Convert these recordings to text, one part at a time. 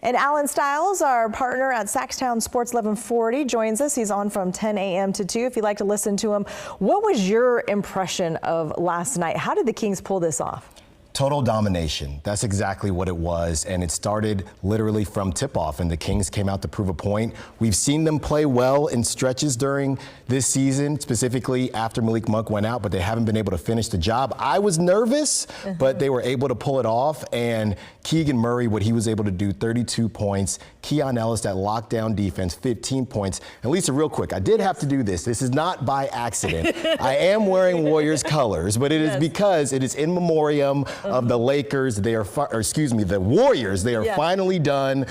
And Alan Stiles, our partner at Sacktown Sports 1140, joins us. He's on from 10 a.m. to 2. If you'd like to listen to him, what was your impression of last night? How did the Kings pull this off? Total domination. That's exactly what it was. And it started literally from tip-off, and the Kings came out to prove a point. We've seen them play well in stretches during this season, specifically after Malik Monk went out, but they haven't been able to finish the job. I was nervous, but they were able to pull it off. And Keegan Murray, what he was able to do, 32 points. Keon Ellis, that lockdown defense, 15 points. And Lisa, real quick, I did have to do this. This is not by accident. I am wearing Warriors colors, but it is because it is in memoriam of the Lakers. They are, the Warriors. They are finally done.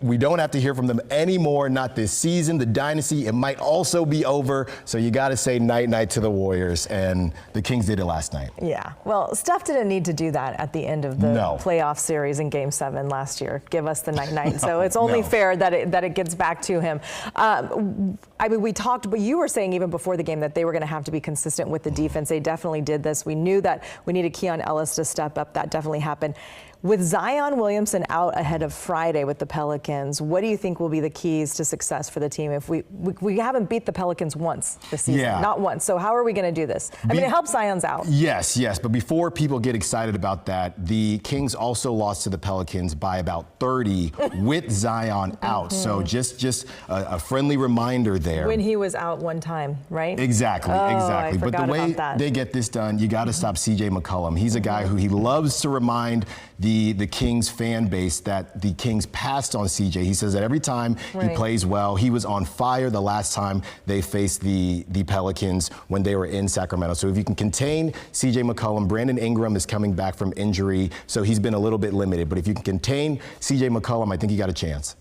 We don't have to hear from them anymore, not this season. The dynasty, it might also be over. So you got to say night-night to the Warriors, and the Kings did it last night. Yeah. Well, Steph didn't need to do that at the end of the playoff series in Game 7 last year. Give us the night-night. So it's only fair that it gets back to him. I mean, we talked, but you were saying even before the game that they were going to have to be consistent with the defense. They definitely did this. We knew that we needed Keon Ellis to step up. That definitely happened. With Zion Williamson out ahead of Friday with the Pelicans, what do you think will be the keys to success for the team? If we haven't beat the Pelicans once this season, not once. So how are we going to do this? I mean, it helps Zion's out. Yes. But before people get excited about that, the Kings also lost to the Pelicans by about 30 with Zion out. So just a friendly reminder there. When he was out one time, right? Exactly. But the way they get this done, you got to stop CJ McCollum. He's a guy who he loves to remind the Kings fan base that the Kings passed on CJ. He says that every time he plays well. He was on fire the last time they faced the Pelicans when they were in Sacramento. So if you can contain CJ McCollum, Brandon Ingram is coming back from injury, so he's been a little bit limited. But if you can contain CJ McCollum, I think you got a chance.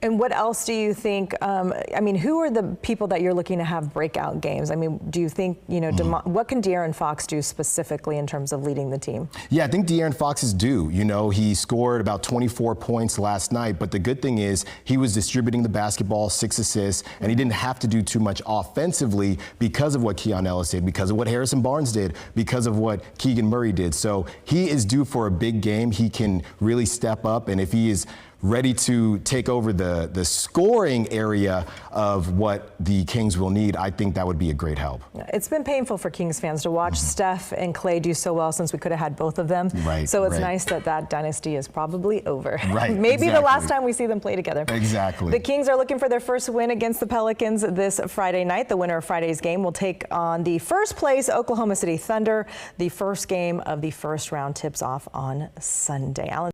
And what else do you think, I mean, who are the people that you're looking to have breakout games? I mean, do you think, you know, what can De'Aaron Fox do specifically in terms of leading the team? Yeah, I think De'Aaron Fox is due. You know, he scored about 24 points last night, but the good thing is he was distributing the basketball, 6 assists, and he didn't have to do too much offensively because of what Keon Ellis did, because of what Harrison Barnes did, because of what Keegan Murray did. So he is due for a big game. He can really step up, and if he is ready to take over the scoring area of what the Kings will need, I think that would be a great help. It's been painful for Kings fans to watch Steph and Clay do so well since we could have had both of them. So it's nice that that dynasty is probably over. Maybe the last time we see them play together. The Kings are looking for their first win against the Pelicans this Friday night. The winner of Friday's game will take on the first place Oklahoma City Thunder. The first game of the first round tips off on Sunday. Alan